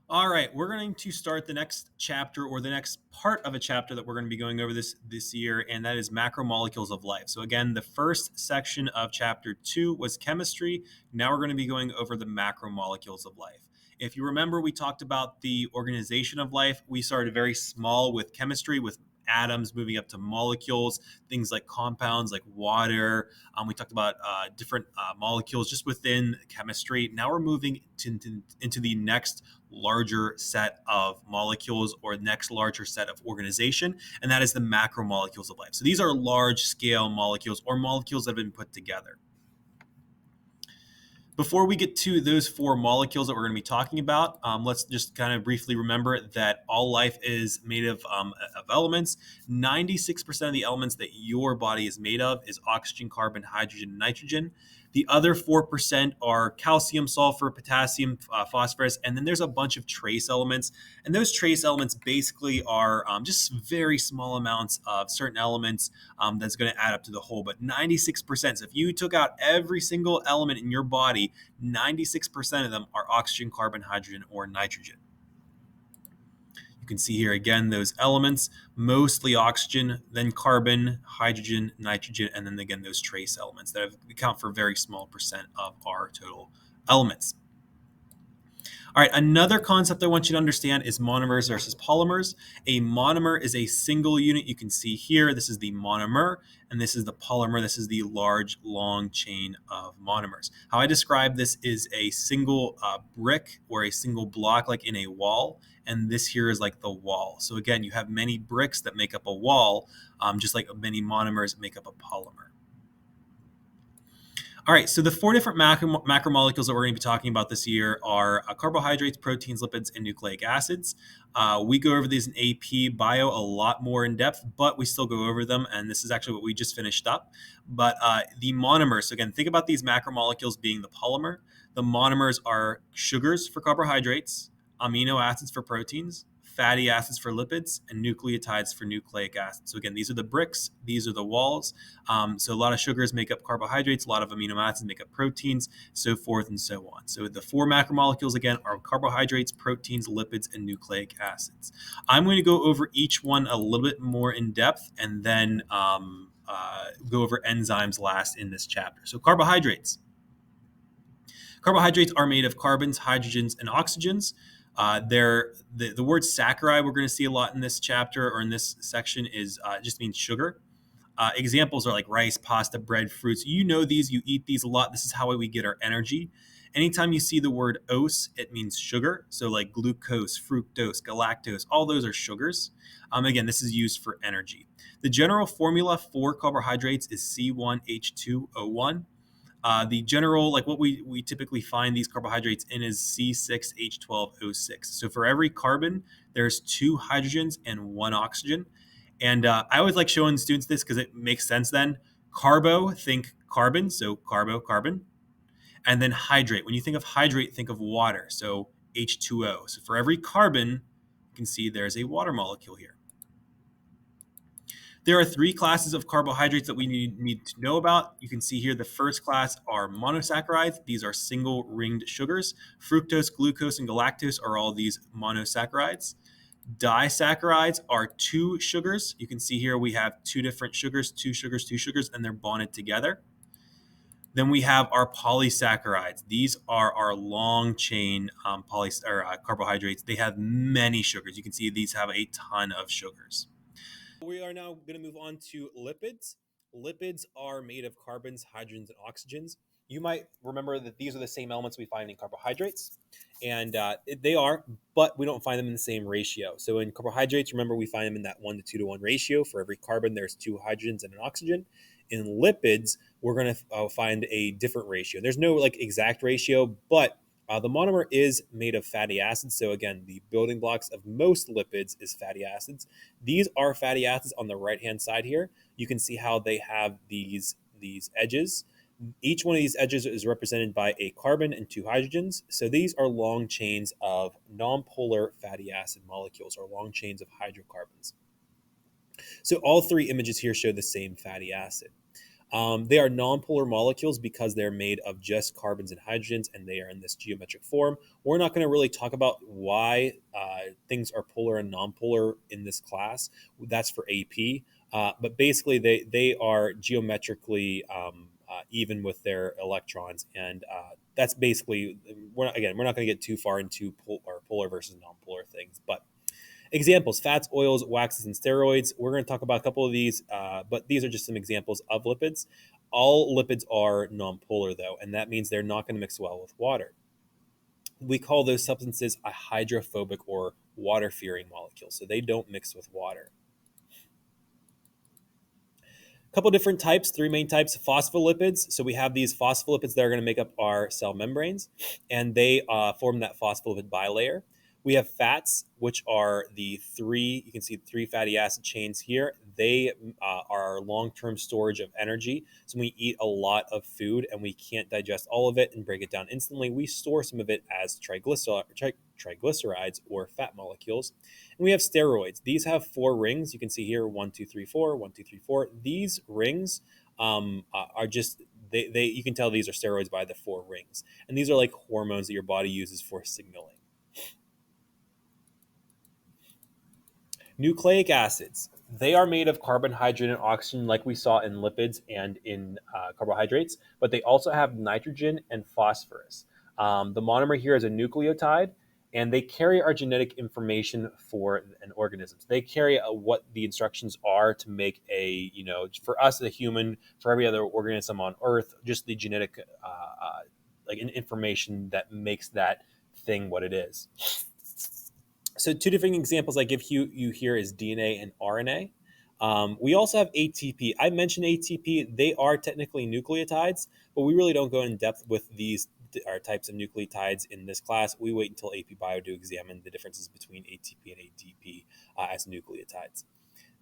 All right, we're going to start the next chapter or the next part of a chapter that we're going to be going over this year, and that is macromolecules of life. So again, the first section of chapter 2 was chemistry. Now we're going to be going over the macromolecules of life. If you remember, we talked about the organization of life. We started very small with chemistry, with atoms moving up to molecules, things like compounds like water. We talked about different molecules just within chemistry. Now we're moving into the next larger set of molecules or next larger set of organization, and that is the macromolecules of life. So these are large scale molecules or molecules that have been put together. Before we get to those four molecules that we're going to be talking about, let's just kind of briefly remember that all life is made of elements. 96% of the elements that your body is made of is oxygen, carbon, hydrogen, and nitrogen. The other 4% are calcium, sulfur, potassium, phosphorus, and then there's a bunch of trace elements. And those trace elements basically are just very small amounts of certain elements that's going to add up to the whole. But 96%, so if you took out every single element in your body, 96% of them are oxygen, carbon, hydrogen, or nitrogen. You can see here again those elements, mostly oxygen, then carbon, hydrogen, nitrogen, and then again those trace elements that account for a very small percent of our total elements. All right, another concept I want you to understand is monomers versus polymers. A monomer is a single unit. You can see here, this is the monomer, and this is the polymer. This is the large, long chain of monomers. How I describe this is a single brick or a single block like in a wall, and this here is like the wall. So again, you have many bricks that make up a wall, just like many monomers make up a polymer. All right, so the four different macromolecules that we're going to be talking about this year are carbohydrates, proteins, lipids, and nucleic acids. We go over these in AP Bio a lot more in depth, but we still go over them, and this is actually what we just finished up. But the monomers, so again, think about these macromolecules being the polymer. The monomers are sugars for carbohydrates, amino acids for proteins, fatty acids for lipids, and nucleotides for nucleic acids. So again, these are the bricks, these are the walls. So a lot of sugars make up carbohydrates, a lot of amino acids make up proteins, so forth and so on. So the four macromolecules again are carbohydrates, proteins, lipids, and nucleic acids. I'm going to go over each one a little bit more in depth and then go over enzymes last in this chapter. So carbohydrates. Carbohydrates are made of carbons, hydrogens, and oxygens. The word saccharide we're going to see a lot in this chapter or in this section is just means sugar. Examples are like rice, pasta, bread, fruits. You know these, you eat these a lot. This is how we get our energy. Anytime you see the word ose, it means sugar. So like glucose, fructose, galactose, all those are sugars. Again, this is used for energy. The general formula for carbohydrates is C1H2O1. The general, like what we typically find these carbohydrates in is C6H12O6. So for every carbon, there's two hydrogens and one oxygen. And I always like showing students this because it makes sense then. Carbo, think carbon, so carbo, carbon. And then hydrate. When you think of hydrate, think of water, so H2O. So for every carbon, you can see there's a water molecule here. There are three classes of carbohydrates that we need to know about. You can see here the first class are monosaccharides. These are single ringed sugars. Fructose, glucose, and galactose are all these monosaccharides. Disaccharides are two sugars. You can see here we have two different sugars, two sugars, two sugars, and they're bonded together. Then we have our polysaccharides. These are our long chain carbohydrates. They have many sugars. You can see these have a ton of sugars. We are now going to move on to lipids. Lipids are made of carbons, hydrogens, and oxygens. You might remember that these are the same elements we find in carbohydrates, and they are, but we don't find them in the same ratio. So in carbohydrates, remember we find them in that 1 to 2 to 1 ratio. For every carbon, there's two hydrogens and an oxygen. In lipids, we're going to find a different ratio. There's no like exact ratio, but the monomer is made of fatty acids. So again, the building blocks of most lipids is fatty acids. These are fatty acids on the right-hand side here. You can see how they have these edges. Each one of these edges is represented by a carbon and two hydrogens. So these are long chains of nonpolar fatty acid molecules or long chains of hydrocarbons. So all three images here show the same fatty acid. They are nonpolar molecules because they're made of just carbons and hydrogens, and they are in this geometric form. We're not going to really talk about why things are polar and nonpolar in this class. That's for AP. But basically, they are geometrically even with their electrons, and that's basically we're not going to get too far into polar versus nonpolar things, but examples: fats, oils, waxes, and steroids. We're going to talk about a couple of these, but these are just some examples of lipids. All lipids are nonpolar, though, and that means they're not going to mix well with water. We call those substances a hydrophobic or water-fearing molecule, so they don't mix with water. Couple different types, three main types: phospholipids. So we have these phospholipids that are going to make up our cell membranes, and they form that phospholipid bilayer. We have fats, which are the three, you can see three fatty acid chains here. They are our long-term storage of energy. So when we eat a lot of food and we can't digest all of it and break it down instantly, we store some of it as triglycerides or fat molecules. And we have steroids. These have four rings. You can see here 1, 2, 3, 4, 1, 2, 3, 4. These rings are just they you can tell these are steroids by the four rings. And these are like hormones that your body uses for signaling. Nucleic acids. They are made of carbon, hydrogen, and oxygen, like we saw in lipids and in carbohydrates, but they also have nitrogen and phosphorus. The monomer here is a nucleotide, and they carry our genetic information for an organism. They carry what the instructions are to make for us, a human, for every other organism on Earth, just the genetic, like an information that makes that thing what it is. So two different examples I give you here is DNA and RNA. We also have ATP. I mentioned ATP. They are technically nucleotides, but we really don't go in depth with these types of nucleotides in this class. We wait until AP Bio to examine the differences between ATP and ADP as nucleotides.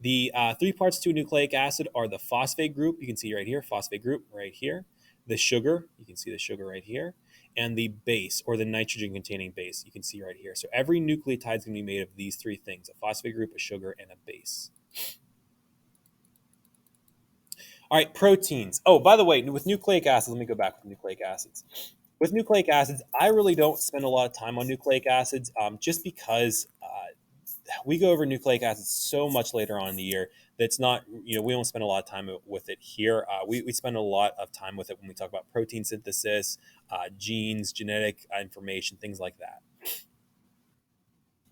The three parts to a nucleic acid are the phosphate group. You can see right here, phosphate group right here. The sugar, you can see the sugar right here, and the base, or the nitrogen-containing base, you can see right here. So every nucleotide is going to be made of these three things: a phosphate group, a sugar, and a base. All right, proteins. Oh, by the way, with nucleic acids, let me go back with nucleic acids. With nucleic acids, I really don't spend a lot of time on nucleic acids just because we go over nucleic acids so much later on in the year that's not, we don't spend a lot of time with it here. We spend a lot of time with it when we talk about protein synthesis, genes, genetic information, things like that.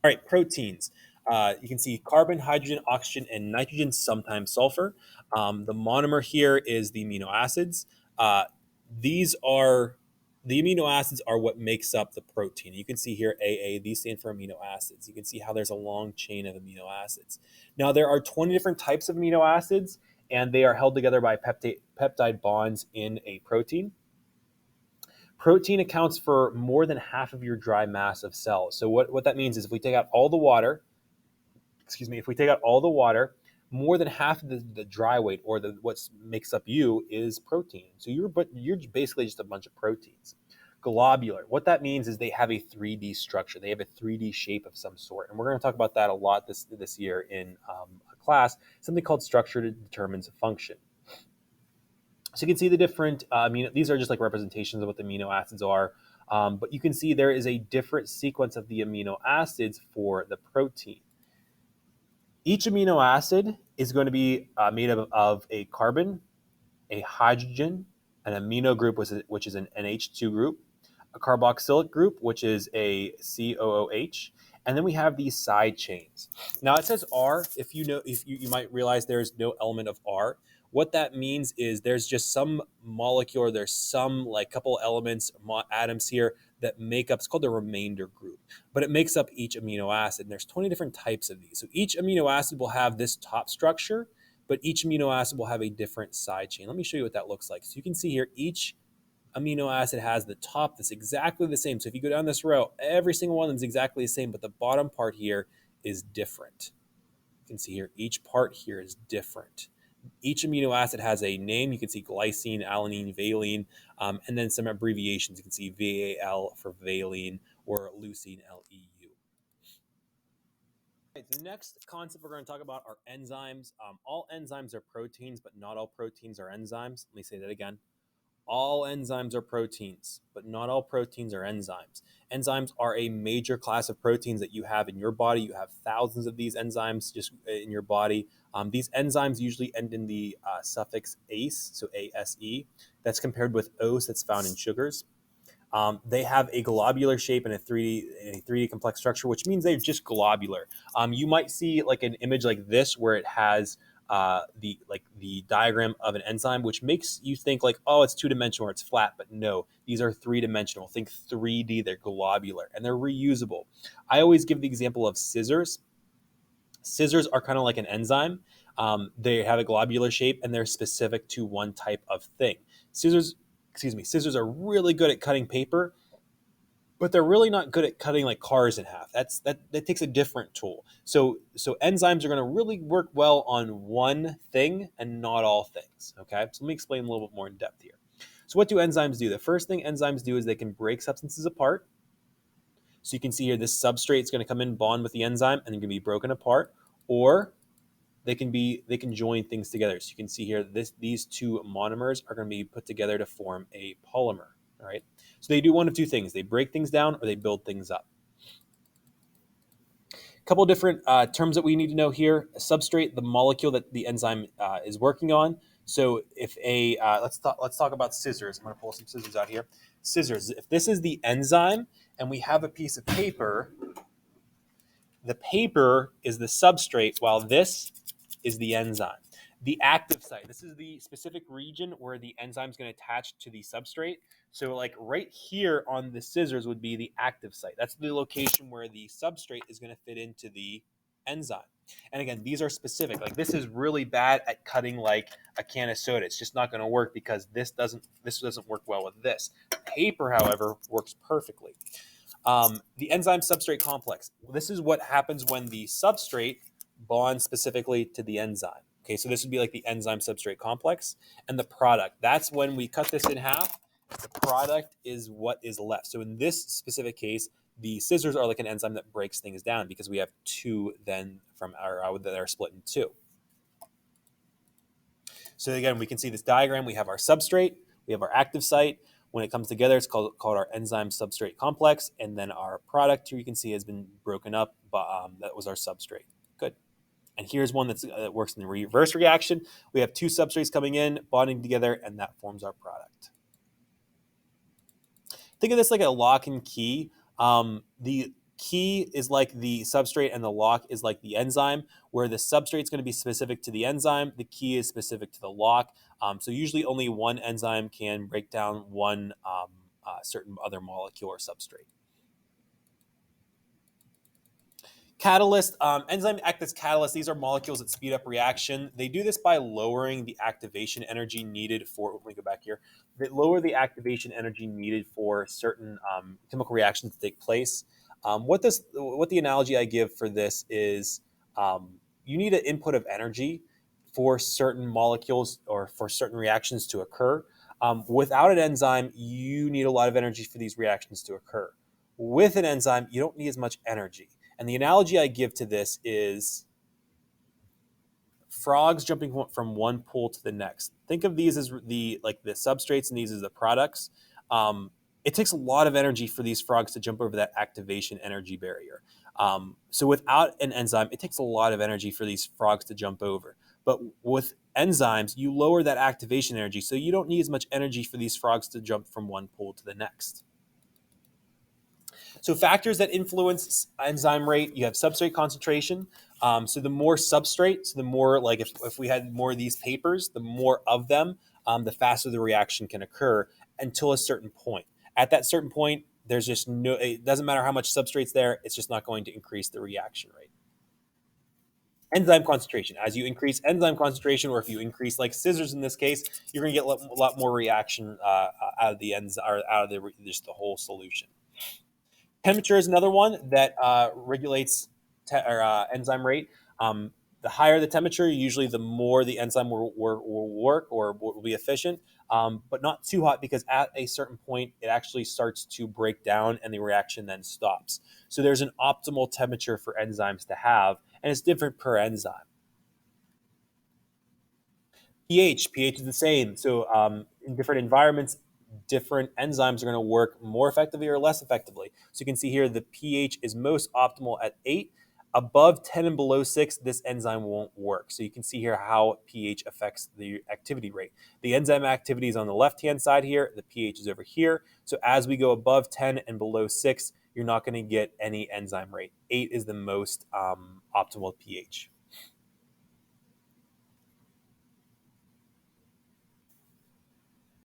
All right, proteins. You can see carbon, hydrogen, oxygen, and nitrogen, sometimes sulfur. The monomer here is the amino acids. These are the amino acids are what makes up the protein. You can see here AA, these stand for amino acids. You can see how there's a long chain of amino acids. Now, there are 20 different types of amino acids, and they are held together by peptide bonds in a protein. Protein accounts for more than half of your dry mass of cells. So what that means is if we take out all the water, more than half of the dry weight, or what makes up you, is protein. So you're basically just a bunch of proteins. Globular. What that means is they have a 3D structure. They have a 3D shape of some sort, and we're going to talk about that a lot this year in a class. Something called structure determines function. So you can see the different. These are just like representations of what the amino acids are. But you can see there is a different sequence of the amino acids for the protein. Each amino acid is going to be made of a carbon, a hydrogen, an amino group, which is an NH2 group, a carboxylic group, which is a COOH, and then we have these side chains. Now it says R. If you might realize there's no element of R. What that means is there's just some molecule, or there's some like couple elements, atoms here that make up. It's called the remainder group, but it makes up each amino acid. And there's 20 different types of these. So each amino acid will have this top structure, but each amino acid will have a different side chain. Let me show you what that looks like. So you can see here, each amino acid has the top that's exactly the same. So if you go down this row, every single one of them is exactly the same, but the bottom part here is different. You can see here, each part here is different. Each amino acid has a name. You can see glycine, alanine, valine, and then some abbreviations. You can see VAL for valine, or leucine, LEU. Right, the next concept we're going to talk about are enzymes. All enzymes are proteins, but not all proteins are enzymes. Let me say that again. All enzymes are proteins, but not all proteins are enzymes. Enzymes are a major class of proteins that you have in your body. You have thousands of these enzymes just in your body. These enzymes usually end in the suffix ase, so ASE. That's compared with ose that's found in sugars. They have a globular shape and a 3D complex structure, which means they're just globular. You might see like an image like this where it has the diagram of an enzyme, which makes you think like, oh, it's 2-dimensional or it's flat, but no, these are 3-dimensional. Think 3D. They're globular and they're reusable. I always give the example of scissors. Scissors are kind of like an enzyme. They have a globular shape and they're specific to one type of thing. Scissors are really good at cutting paper, but they're really not good at cutting like cars in half. That takes a different tool. So enzymes are going to really work well on one thing and not all things. Okay, so let me explain a little bit more in depth here. So what do enzymes do? The first thing enzymes do is they can break substances apart. So you can see here this substrate is going to come in, bond with the enzyme, and they're going to be broken apart, or they can join things together. So you can see here these two monomers are going to be put together to form a polymer. All right. So they do one of two things: they break things down or they build things up. A couple different terms that we need to know here: a substrate, the molecule that the enzyme is working on. So if let's talk about scissors. I'm going to pull some scissors out here. Scissors. If this is the enzyme and we have a piece of paper, the paper is the substrate, while this is the enzyme. The active site, this is the specific region where the enzyme is going to attach to the substrate. So like right here on the scissors would be the active site. That's the location where the substrate is going to fit into the enzyme. And again, these are specific. Like this is really bad at cutting like a can of soda. It's just not going to work because this doesn't work well with this. Paper, however, works perfectly. The enzyme substrate complex. This is what happens when the substrate bonds specifically to the enzyme. Okay, so this would be like the enzyme substrate complex. And the product, that's when we cut this in half. The product is what is left. So in this specific case, the scissors are like an enzyme that breaks things down because we have two then from our that are split in two. So again, we can see this diagram. We have our substrate, we have our active site. When it comes together, it's called our enzyme substrate complex. And then our product here you can see has been broken up, but that was our substrate. Good. And here's one that works in the reverse reaction. We have two substrates coming in, bonding together, and that forms our product. Think of this like a lock and key. The key is like the substrate and the lock is like the enzyme, where the substrate is going to be specific to the enzyme. The key is specific to the lock. So usually only one enzyme can break down one certain other molecule or substrate. Catalyst, enzyme act as catalysts. These are molecules that speed up reaction. They do this by lowering the activation energy needed for, let me go back here. They lower the activation energy needed for certain chemical reactions to take place. What the analogy I give for this is you need an input of energy for certain molecules or for certain reactions to occur. Without an enzyme, you need a lot of energy for these reactions to occur. With an enzyme, you don't need as much energy. And the analogy I give to this is frogs jumping from one pool to the next. Think of these as the substrates and these as the products. It takes a lot of energy for these frogs to jump over that activation energy barrier. So without an enzyme, it takes a lot of energy for these frogs to jump over. But with enzymes, you lower that activation energy, so you don't need as much energy for these frogs to jump from one pool to the next. So factors that influence enzyme rate, you have substrate concentration. So the more substrate, so the more, like if we had more of these papers, the more of them, the faster the reaction can occur until a certain point. At that certain point, there's just no, it doesn't matter how much substrate's there, it's just not going to increase the reaction rate. Enzyme concentration. As you increase enzyme concentration, or if you increase like scissors in this case, you're going to get a lot more reaction out of the enzyme, or out of just the whole solution. Temperature is another one that regulates enzyme rate. The higher the temperature, usually the more the enzyme will work or will be efficient. but not too hot because at a certain point it actually starts to break down and the reaction then stops. So there's an optimal temperature for enzymes to have, and it's different per enzyme. pH is the same. So in different environments, different enzymes are going to work more effectively or less effectively. So you can see here the pH is most optimal at 8. Above 10 and below 6, this enzyme won't work. So you can see here how pH affects the activity rate. The enzyme activity is on the left-hand side here. The pH is over here. So as we go above 10 and below 6, you're not going to get any enzyme rate. 8 is the most optimal pH.